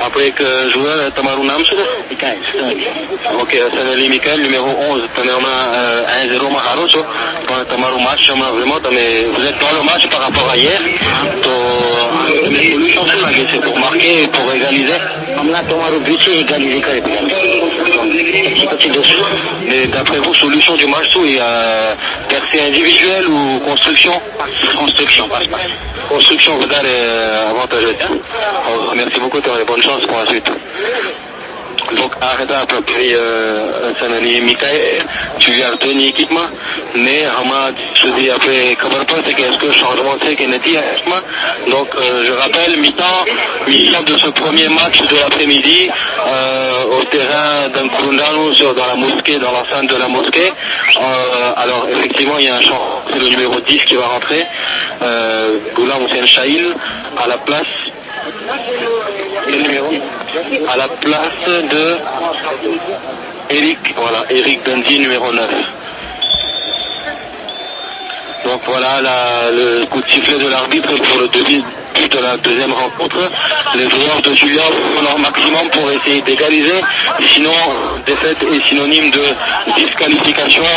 Après એક joueur, તમારું નામ શું છે? ઓકે, હસન અલી મિકાઈલ, numéro 11. તમે હમણાં 1-0 માં હારો છો, પણ તમારું match હમણાં vraiment vous êtes dans le match par rapport à hier. તો solution શું લાગે છે pour marquer et pour égaliser? હમણાં તમારું but છે égaliser કરે પછી dessus. Mais d'après vous, solution du match શું? Il y a percée individuelle ou construction? Construction, passe. Construction વધારે avantageuse. Merci beaucoup, tu as bonne chance pour la suite. Donc arrête après Hassan Ali Mikaël, tu viens de une équipe mais Hamad se dit après comment pas c'est qu'est-ce que changement c'est qu'il n'est pas. Donc je rappelle mi-temps de ce premier match de l'après-midi au terrain d'Nkurundanu dans la mosquée, dans l'enceinte de la mosquée. Alors effectivement il y a un changement, c'est le numéro 10 qui va rentrer, Goulam Hussein Chahil à la place de Eric Dundee, numéro 9. Donc voilà le coup de sifflet de l'arbitre pour le début de la deuxième rencontre. Les joueurs de Julia font leur maximum pour essayer d'égaliser, sinon défaite est synonyme de disqualification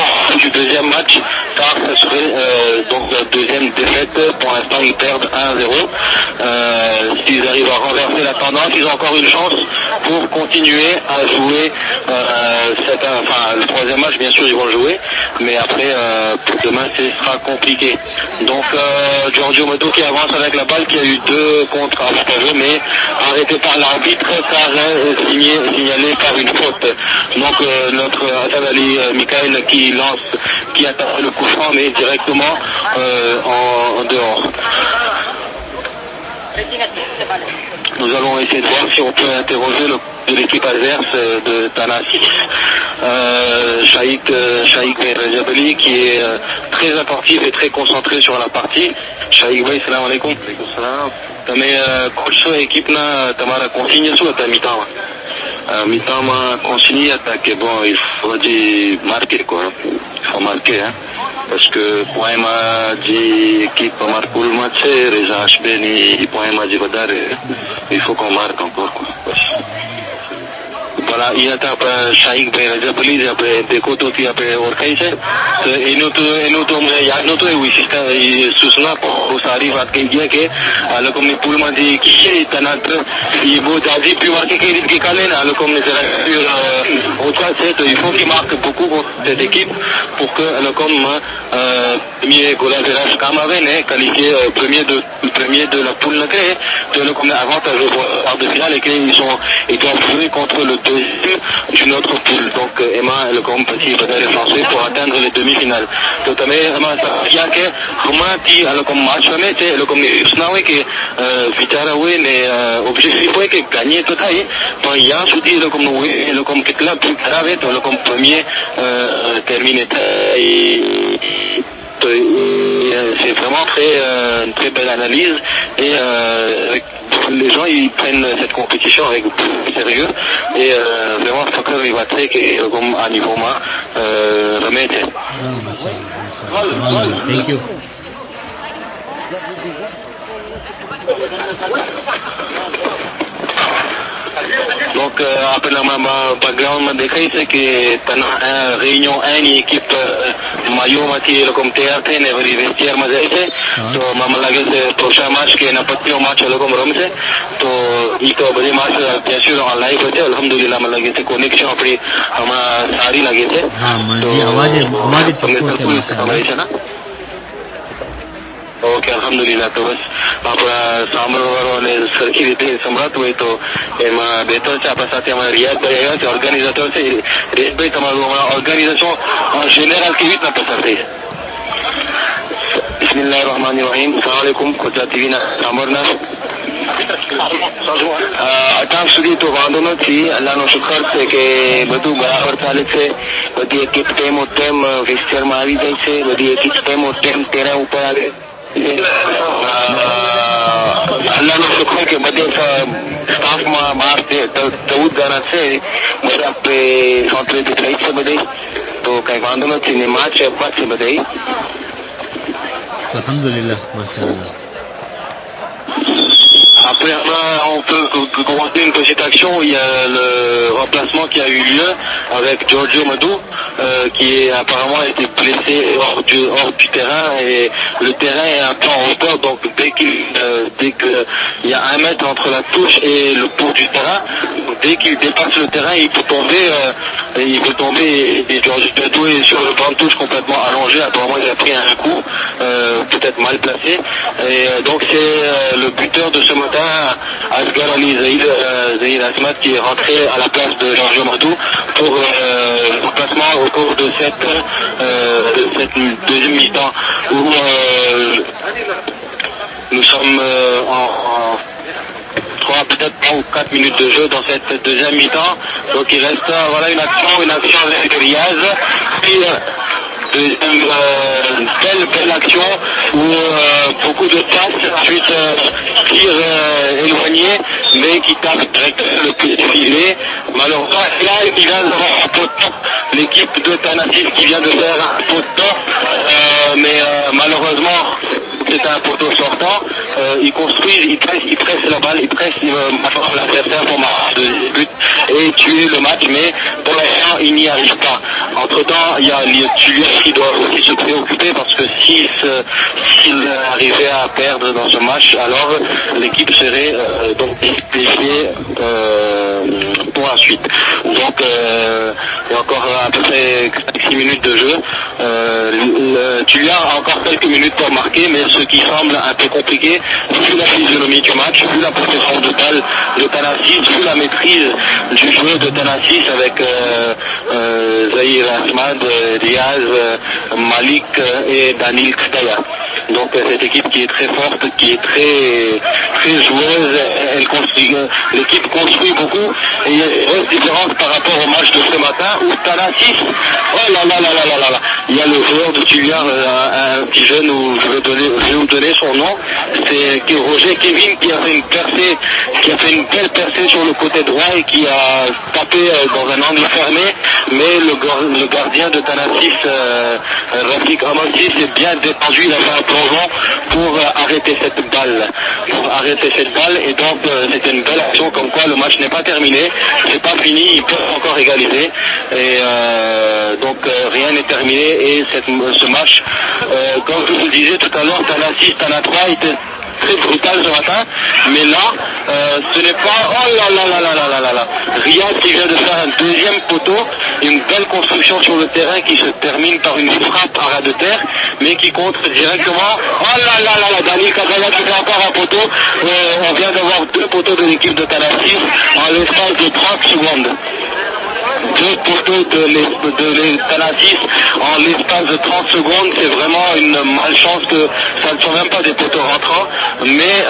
du deuxième match, car ce serait donc la deuxième défaite. Pour l'instant ils perdent 1-0. S'ils arrivent à renverser la tendance, ils ont encore une chance pour continuer à jouer le troisième match. Bien sûr ils vont le jouer, mais après pour demain ce sera compliqué. Donc Giorgio Moto qui avance avec la balle, qui a eu 2 contre avantageux, mais arrêté par l'arbitre car signalé par une faute. Donc notre Hassan Ali Mikaël qui attaque le coup franc, mais directement en dehors. Nous allons essayer de voir si on peut interroger de l'équipe adverse de Tanasis, Shaikh Rajabali, qui est très attentif et très concentré sur la partie. Shaikh Bhai, salam alaikum. તમે કોચ છો équipe-ના તમારા consigne શું હતા mi-temps? Mi-temps consigne હતા que bon il faut marquer quoi, il faut marquer hein. Parce que poema de équipe marque le match, Reza Ashbeni poema de વધારે, il faut qu'on marque encore quoi. Voilà, il y a Shaikh Bhai Rajabali, après देखो तो कि après ઓળખાય છે તો એનું તો મને યાદ નહોતું એવું સિસ્ટમ સૂચના બહુ સારી વાત કહી ગયા કે આ લોકો ની પૂલમાં જે તનાત એ બહુ જાજી plus marqué કે રીત કાલે ને આ લોકો ને જરા ઓછા છે તો il faut qu'il marque beaucoup pour cette équipe pour que à લોકો premier goal average કામ આવે ને qualifié premier de la poule créée de લોકો ને avantage pour quart de finale et qu'ils doivent jouer contre le deuxième d'une autre poule. Donc Emma le comme petit peut-être français pour atteindre les demi-finales. Donc mais Emma ça vient que comment dit alors comme match mais c'est le comme snawe que Vitarawe mais objectif est que gagner tout ça pas il y a souci le comme que club grave le comme premier terminé c'est vraiment une très belle analyse et les gens ils prennent cette compétition avec beaucoup de sérieux et vraiment Fakar il va très comme à niveau remettre. Thank you. Donc après dans ma background m'a décrit c'est que pendant réunion 1 équipe maillot matière comme théâtre ne veut vestiaire m'a dit तो मामा लगे से prochain match के ना पत्तियों match लोगों में रम से तो ये तो बड़े match bien sûr en live होते अल्हम्दुलिल्लाह मामा लगे से connection अपनी हमारा सारी लगे से तो आवाज़ तो ना ઓકે અલ્હમ્દુલિલ્લાહ તો બસ આપણા સાંભળવાળાને સરખી રીતે સંભળાતું હોય તો એમાં બેટર છે આપણા સાથે અમારા રિયાઝભાઈ આવ્યા છે ઓર્ગેનાઇઝેટર છે રિયાઝભાઈ તમારું હમણાં ઓર્ગેનાઇઝેશન જનરલ કેવી રીતના પસાર થઈ? બિસ્મિલ્લાહિર્રહમાનિર્રહીમ. અસ્સલામુ અલૈકુમ ખોજા ટીવીના સાંભળનાર અત્યાર સુધી તો વાંધો નથી, અલ્લાહનો શુકર છે કે બધું બરાબર ચાલે છે. બધી એક એક ટાઈમ ફિક્ચરમાં આવી જાય છે, બધી એક એક ટાઈમ તેના ઉપર આવે. અલ્લાહનો શુકર કે બધે સ્ટાફમાં 12-14 જણા છે, બધા આપણે સોંતરેથી થઈ છે બધે, તો કઈ વાંધો નથી ને. માર્ચ છે બધે Alhamdulillah, mashallah. Après, on peut commencer une petite action. Il y a le remplacement qui a eu lieu avec Giorgio Madou, qui est apparemment été blessé hors du terrain, et le terrain est un peu en hauteur, donc dès qu'il y a 1 mètre entre la touche et le bout du terrain, dès qu'il dépasse le terrain, il peut tomber, et Giorgio Madou est sur le banc de touche complètement allongé. Apparemment, il a pris un coup, peut-être mal placé, et donc c'est le buteur de ce matin, Asghar Ali Zahid Asmad, qui est rentré à la place de Giorgio Madou pour le remplacement au cours de cette deuxième mi-temps où nous sommes en 3, peut-être 3 ou 4 minutes de jeu dans cette deuxième mi-temps. Donc il reste une action avec Riaz. Puis deuxième belle action où beaucoup de passes, ensuite tir éloigné, mais qui tape direct le pied du filet. Malheureusement, là, il vient d'avoir un pot de temps. L'équipe de Tanasis qui vient de faire un pot de temps, mais malheureusement, c'est un poteau sortant. Ils construisent, ils pressent la balle, ils pressent l'adversaire pour marquer le but et tuer le match, mais pour l'instant, ils n'y arrivent pas. Entre-temps, il y a Tullier qui doit aussi se préoccuper, parce que s'il arrivait à perdre dans ce match, alors l'équipe serait donc disqualifiée pour la suite. Donc, il y a encore à peu près 6 minutes de jeu. Tullier a encore quelques minutes pour marquer, mais ce qui semble un peu compliqué, vu la physionomie du match, vu la possession de balle de Tanasis, vu la maîtrise du jeu de Tanasis avec Zahir Asmad, Diaz, Malik et Danil Kstaya. Donc cette équipe qui est très forte, qui est très joueuse, l'équipe construit beaucoup, et il y a une grosse différence par rapport au match de ce matin où Tanasis, oh là là là là là là, il y a le joueur de Tullier, un petit jeune où je vais vous donner son nom, c'est Roger Kevin, qui a fait une belle percée sur le côté droit et qui a tapé dans un angle fermé, mais le gardien de Tanasis, Rafik Amassi, s'est bien détendu, il a fait un plongeon pour arrêter cette balle. Et donc c'était une belle action, comme quoi le match n'est pas terminé, c'est pas fini, ils peuvent encore égaliser, et donc rien n'est terminé, et ce match, comme je vous le disais tout à l'heure, Tanasis, Tana 3 était très brutal ce matin, mais là, ce n'est pas, oh là là là là là là là, Riyad qui vient de faire un deuxième poteau, une belle construction sur le terrain qui se termine par une frappe à ras de terre, mais qui contre directement, oh là là là là, Dani Kadaya qui fait encore un poteau. On vient d'avoir 2 poteaux de l'équipe de Tanasis en l'espace de 30 secondes. 2 poteaux de Tanasis en l'espace de 30 secondes, c'est vraiment une malchance que ça ne sont même pas des poteaux rentrants, mais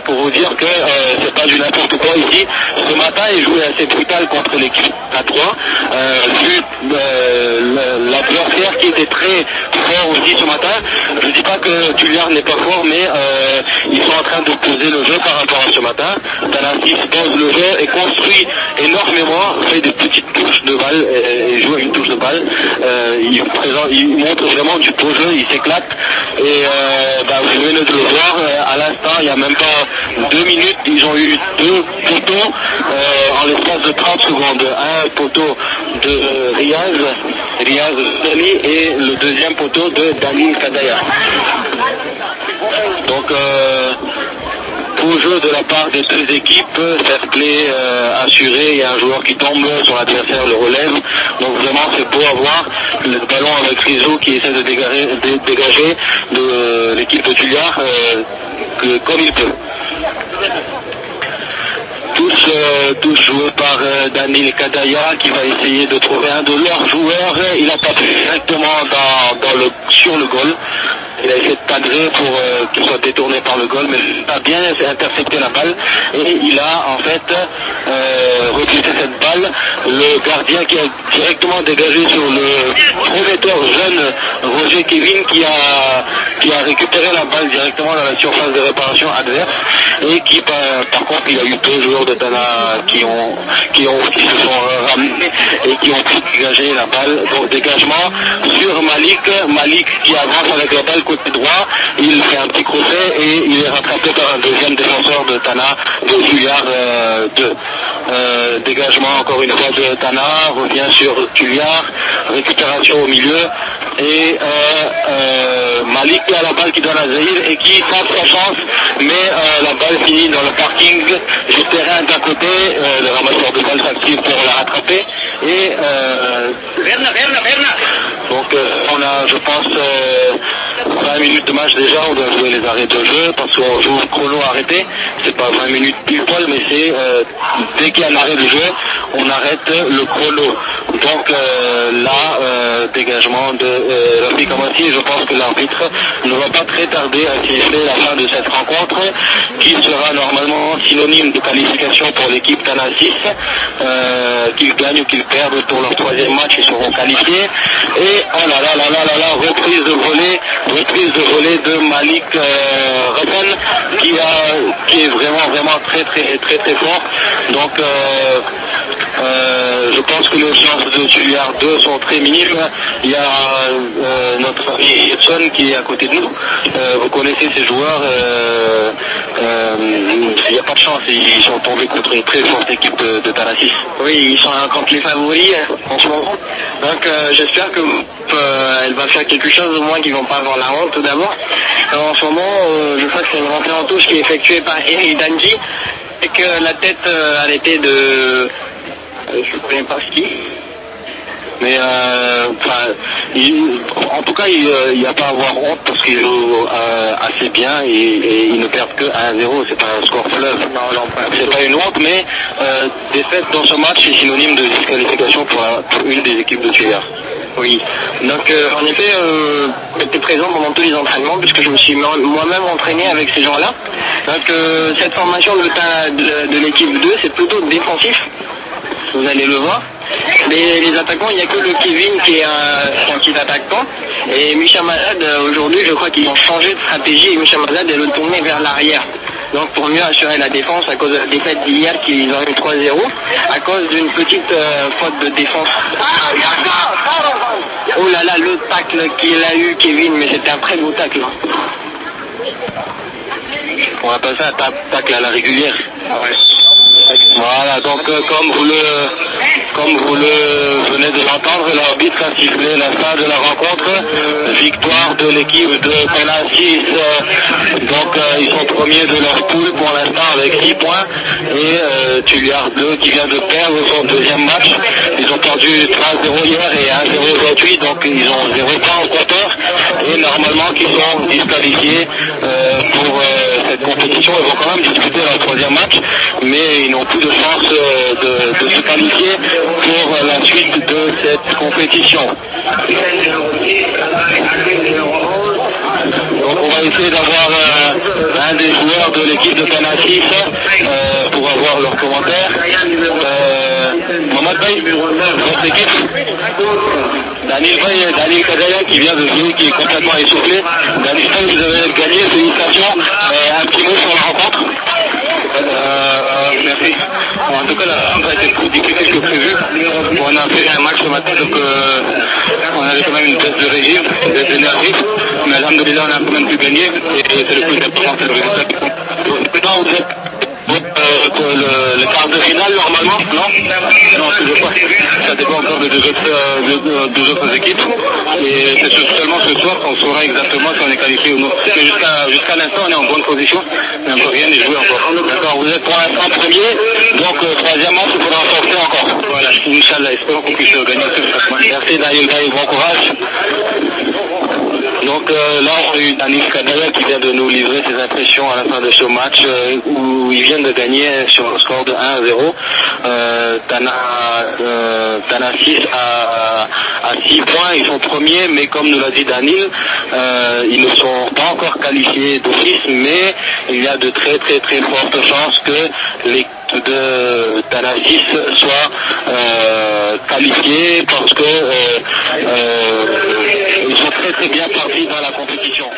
pour vous dire que c'est pas du n'importe quoi ici. Ce matin, il jouait assez brutal contre l'équipe A3, vu l'adversaire qui était très fort aussi ce matin. Je ne dis pas que Tullier n'est pas fort, mais ils sont en train de poser le jeu par rapport à ce matin. Tanasis pose le jeu et construit énormément, fait des petites touches de balle et joue une touche de balle. Il montre vraiment du beau jeu, il s'éclate, et vous venez de le voir à l'instant, il n'y a même pas 2 minutes, ils ont eu 2 poteaux en l'espace de 30 secondes. Un poteau de Riaz Dani, et le deuxième poteau de Danil Kadaya. Donc beau jeu de la part des 2 équipes, fair play assuré, il y a un joueur qui tombe, son adversaire le relève, donc vraiment c'est beau à voir. Le ballon avec Rizzo qui essaie de dégager de l'équipe de Tullier comme il peut. Tous joués par Danil Kadaya, qui va essayer de trouver un de leurs joueurs. Il a tapé directement sur le goal. Il a essayé de cadrer pour qu'il soit détourné par le goal, mais il a bien intercepté la balle, et il a en fait repoussé cette balle le gardien qui a directement dégagé sur le prometteur jeune Roger Kevin qui a récupéré la balle directement dans la surface de réparation adverse et qui par contre il y a eu deux joueurs de Tana qui se sont ramenés et qui ont pu dégager la balle. Donc dégagement sur Malik qui avance avec la balle côté droit, il fait un petit crochet et il est rattrapé par un deuxième défenseur de Tana, de Julliard 2. Dégagement encore une fois de Tana, revient sur Julliard, récupération au milieu et Malik qui a la balle qui donne à Zahir et qui tente sa chance, mais la balle finit dans le parking du terrain d'un côté, le ramasseur de balle s'active pour la rattraper et donc on a je pense 20 minutes de match déjà, on doit jouer les arrêts de jeu parce qu'on joue chrono arrêté, c'est pas 20 minutes pile poil mais c'est dès qu'il y a un arrêt de jeu, on arrête le chrono. Donc là, dégagement de Rafik Amassi, je pense que l'arbitre ne va pas très tarder à siffler la fin de cette rencontre qui sera normalement synonyme de qualification pour l'équipe Tana 6. Qu'ils gagnent ou qu'ils perdent pour leur troisième match, ils seront qualifiés. Et oh là là là là là là, reprise de volée de Malik Rafen qui est vraiment très fort. Donc je pense que les chances de Julliard 2 sont très minimes. Il y a notre ami Edson qui est à côté de nous. Vous connaissez ces joueurs. Il n'y a pas de chance. Ils sont tombés contre une très forte équipe de Tana 6. Oui, ils sont contre les favoris en ce moment. Donc j'espère que elle va faire quelque chose au moins qu'ils vont pas avoir la honte tout d'abord. En ce moment, je crois que c'est une rentrée en touche qui est effectuée par Eric Danji et que la tête arrêtée de je ne connais pas ce qui. Mais en tout cas, il n'y a pas à avoir honte parce qu'ils jouent assez bien et ils ne perdent que 1-0. C'est pas un score fleuve. Non, c'est pas une honte, mais défaite dans ce match est synonyme de disqualification pour une des équipes de Tullard. Oui. Donc en effet, j'étais présent pendant tous les entraînements puisque je me suis moi-même entraîné avec ces gens-là. Donc cette formation de l'équipe 2, c'est plutôt défensif. Vous allez le voir. Mais les attaquants, il n'y a que le Kevin qui est un petit attaquant. Et Micha Mazad, aujourd'hui, je crois qu'ils ont changé de stratégie et Micha Mazad est retourné vers l'arrière. Donc pour mieux assurer la défense à cause de la défaite d'hier qu'ils ont eu 3-0, à cause d'une petite faute de défense. Oh là là, le tacle qu'il a eu Kevin, mais c'était un très beau tacle. On appelle ça un tacle à la régulière. Ah ouais. Voilà, donc comme vous le venez de l'entendre, l'arbitre a sifflé la fin de la rencontre. Victoire de l'équipe de Tana 6. Donc ils sont premiers de leur poule pour l'instant avec 6 points. Et Tullard 2 qui vient de perdre son deuxième match. Ils ont perdu 3-0 hier et 1-0 aujourd'hui. Donc ils ont 0 points au compteur. Et normalement qu'ils sont disqualifiés pour cette compétition. Ils vont quand même disputer leur troisième match. Mais ils n'ont plus de chance de se qualifier pour la suite de cette compétition. Donc on va essayer d'avoir un des joueurs de l'équipe de Tana 6 pour avoir leurs commentaires. Mohamed Bay, votre équipe. Daniel Kazaya qui vient de jouer, qui est complètement essoufflé. Daniel, vous avez gagné, félicitations. Un petit mot sur la rencontre. Merci. En tout cas, la rencontre a été plus difficile que prévu. On a fait un match ce matin, donc on avait quand même une baisse de régime, une baisse d'énergie. Mais alhamdoulilah, on a quand même pu gagner. Et c'est le plus important, c'est le résultat. Maintenant, vous êtes le quart de finale normalement, non, toujours pas. Ça dépend encore des deux autres équipes. Et c'est seulement ce soir qu'on saura exactement si on est qualifié ou non. Mais jusqu'à l'instant, on est en bonne position, mais encore rien n'est joué encore. D'accord, vous êtes pour l'instant premier, donc troisième match, il faudra renforcer encore. Voilà, Inch'Allah, espérons qu'on puisse gagner ce match. Merci Daniel, bon courage. Donc là, on a eu Daniel Kadaya qui vient de nous livrer ses impressions à la fin de ce match où ils viennent de gagner sur un score de 1-0. Tana 6 à 6 points, ils sont premiers, mais comme nous l'a dit Daniel, ils ne sont pas encore qualifiés d'office, mais il y a de très très très fortes chances que l'équipe de Tana 6 soit qualifiée parce que ils sont très très bien partis dans la compétition.